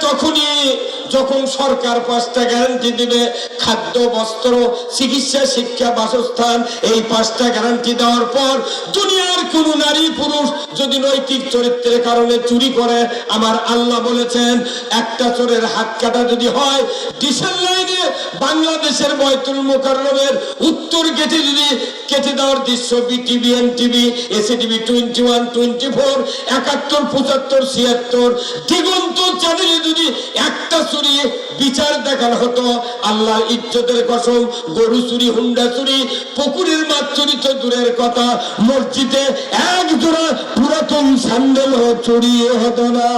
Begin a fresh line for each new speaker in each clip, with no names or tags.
তখনই যখন সরকার 5টা গ্যারান্টি দিবে, খাদ্য, বস্ত্র, চিকিৎসা, শিক্ষা, বাসস্থান, এই 5টা গ্যারান্টি দেওয়ার পর দুনিয়ার কোন নারী পুরুষ যদি নৈতিক চরিত্রের কারণে চুরি করে, আমার আল্লাহ বলেছেন একটা চোরের হাত কাটা যদি হয়, ডিসেল লাইনে বাংলাদেশের বয়তুল মোকাররমের উত্তর গেটে যদি কেটে দেওয়ার দৃশ্য বিটিভি, এনটিভি, এসিটিভি 21, 24, 71, 75, 76 দিগন্ত চ্যানেলে যদি একটা চুরি বিচার দেখার হতো, আল্লাহর ইজ্জতের কসম, গরু চুরি, হুন্ডা চুরি, পুকুরের মাছ চুরি তো দূরের কথা, মসজিদে এক জোড়া পুরাতন স্যান্ডেল চুরি হতো না।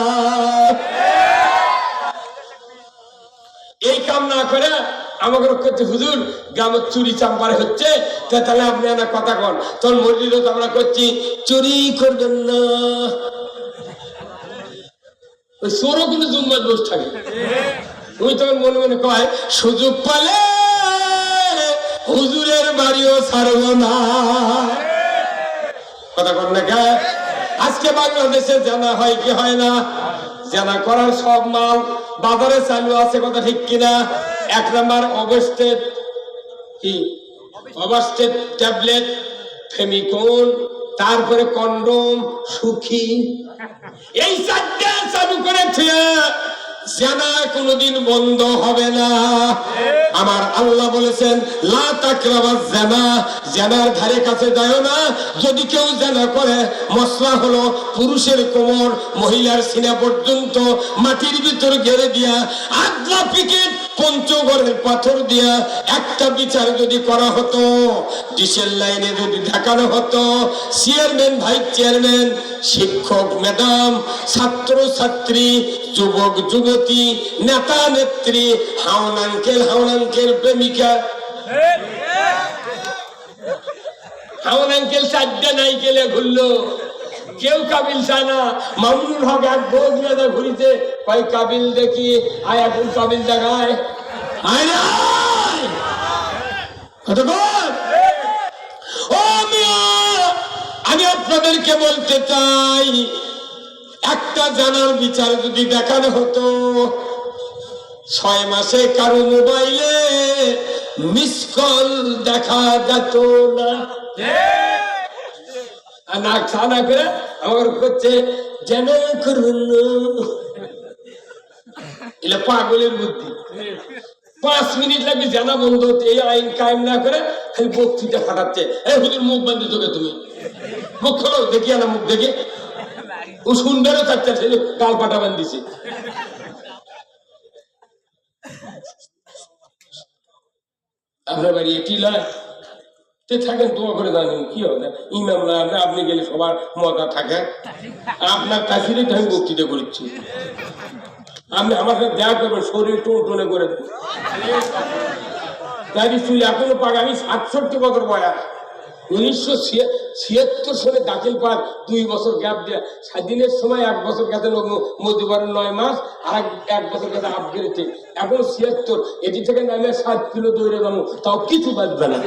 এই কাম না করে আমাকে করছে হুজুর গ্রামের চুরি চাম্পারে হচ্ছে, তাহলে আপনি একটা কথা কন, তখন মসজিদে তো আমরা করছি চুরি করবেন না। ওই চোরও কিন্তু জুম্মায় বসে থাকে, ওই তখন মনে মনে কয় সুযোগ পালে হুজুরের বাড়িও ছাড়ব না। কথা কন না কে? আজকে বাংলাদেশে জানা হয় কি হয় না? জানা করার সব মাল বাজারে চালু আছে, কথা ঠিক কিনা? 1 নাম্বার অবস্টেট, কি অবস্টেট ট্যাবলেট, ফেমিকন, তারপরে কন্ডম, সুখী, এই 4টে চালু করেছে। জানা কোনদিন বন্ধ হবে না। আমার আল্লাহ বলেছেন লা তাকরাবাজ জানা, জানার ধারে কাছে যাও না। যদি কেউ জানা করে, মশলা হলো পুরুষের কোমর মহিলার সিনা পর্যন্ত মাটির ভিতর গেড়ে দিয়া, আগ্রা পিকেট পঞ্চগড়ের পাথর দিয়া একটা বিচার যদি করা হতো, ডিসেল লাইনে যদি দেখানো হতো, চেয়ারম্যান, ভাইস চেয়ারম্যান, শিক্ষক ম্যাডাম, ছাত্র ছাত্রী, যুবক যুবতী, নেতা নেত্রী, হাওন আঙ্কেল প্রেমিকা, হাওন আঙ্কেল 4টে নাই গেলে ঘুরলো, কেউ কাবিল চায় না। মামুনুল হক এক বউ নিয়ে ঘুরিতে, কয় কাবিল দেখি, আয় এখন কাবিল দেখায়, আয় না আমি আপনাদেরকে বলতে চাই, একটা জানার বিচার যদি দেখানো হতো, 6 মাসে কারো মোবাইলে মিস কল দেখা যেত না। না খানা করে আমার করছে যেন করুন, এটা পাগলের বুদ্ধি। 5 মিনিট লাগবে জানা বন্ধ হতে, এই আইন কায়েম না করে খালি বক্তৃতা ফাটাচ্ছে। এই হুজুর মুখ বান্ধি তোকে, তুমি মুখ খোলো দেখি, না মুখ দেখে ও শুনবেরও চাচ্ছে, গাল পাটা বান্ধিছে। আপনার বাড়ি এটি লয় থাকেন, দোয়া করে জানেন কি হবে, ইমাম না আপনি গেলে সবার মজা থাকে। আপনার কাছে তো আমি বক্তৃতা করছি, আপনি আমার সাথে দেখা করবেন, শরীর টোনে করে দেবেন। দাঁড়ি চুল এখনো পাক, আমি 67 বছর বয়স, 1976 সালে দাখিল পাক, 2 বছর গ্যাপ দেয়া, স্বাধীনের সময় 1 বছর গেছে মধ্যবারের 9 মাস, আর 1 বছর গেছে আপগ্রেডে, এখন 76, এটি থেকে নামে 7 কিলো দৌড়ে যাবো, তাও কিছু বাঁচবে না।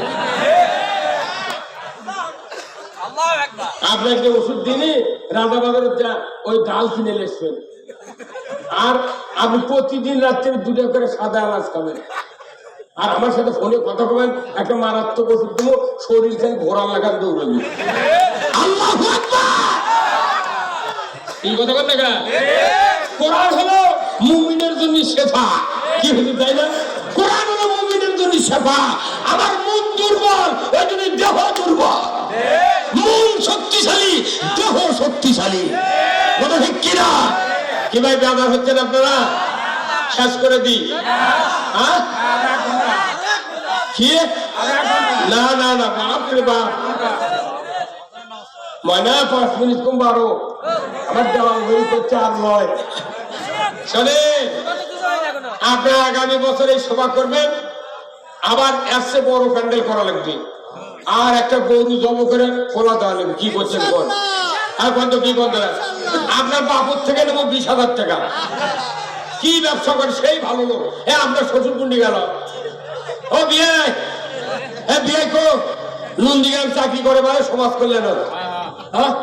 আপনাকে ওষুধ দিনে রাজা বাজারে যা ওই ডাল কিনে লেসবেন, আর আপনি প্রতিদিন রাত্রে 2টা করে সাদা এলাচ খাবেন, আর আমার সাথে ফোনে কথা বলবেন, একটা মারাত্মক ওষুধ দেবো, শরীর থেকে ঘোরা লাগান দৌড়াবি। এই কথা বল না, কোরআন হলো মুমিনের জন্য শেফা, কি হলো তাই না? কোরআন হলো মুমিনের জন্য শেফা। আমার মন দুর্বল, ওই জন্য দেহ দুর্বল। মন শক্তিশালী, দেহ শক্তিশালী, কথা ঠিক কিনা? কি ভাই ব্যবহার হচ্ছেন আপনারা? শেষ করে দিই। হ্যাঁ কি? না না না, বাপরে বাপ, ময়না 5 মিনিট কম 12, আমার দেওয়াল হয়ে করছে আর নয়। শোনে, আপনার আগামী বছর এই সভা করবেন, আবার এসে বড় প্যান্ডেল করা লাগবে, আর একটা গরু জব করে খোলা দেওয়া লাগবে। কি করছেন কোন? আর বন্ধ কি বন্ধ? আপনার বাপুর থেকে নেবো 20,000 টাকা। কি ব্যবসা করে সেই ভালো লোক, আপনার শ্বশুর কুন্ডি গেল, ও বিয়ে বিয়ে কো নন্দীগ্রাম চাকরি করে, মানে সমাজ করলেন। হ্যাঁ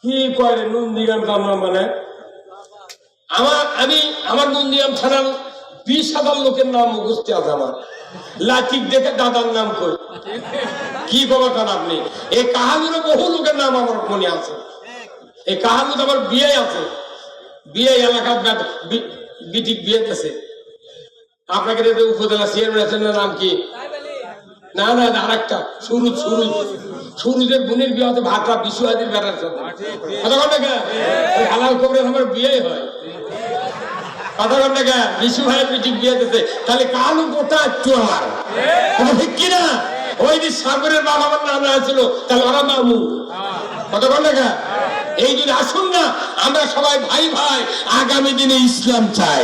কি করে নন্দীগ্রাম কামনা, মানে আমার নন্দিয়াম থানার 20,000 লোকের নাম মুখস্থ আছে আমার। লাঠিক দেখে দাদার নাম কই কি বলতেন আপনি? এই কাহালুর বহু লোকের নাম আমার মনে আছে। এই কাহালুতে আমার বিয়ে আছে, বিয়ে এলাকার বিটিক বিয়েতেছে। আপনাকে উপজেলা চেয়ারম্যানের নাম কি? না না, আর একটা সুরুজের বোনের বিয়ে হচ্ছে ভাটা বিশুয়াদির বেটার সাথে। হালাল কবরের আমার বিয়ে হয় কথা ঘন্টা গা বিশু ভাইয়ের পিটিক বিয়ে দিতে। তাহলে কালু কোটা একটু আমার ঠিক কিনা? ওই যে সাগরের বাবা আমার নাম আছে, তাহলে ওরা মামু কথা ঘন্টা গা। এই যদি আসুন না, আমরা সবাই ভাই ভাই, আগামী দিনে ইসলাম চাই।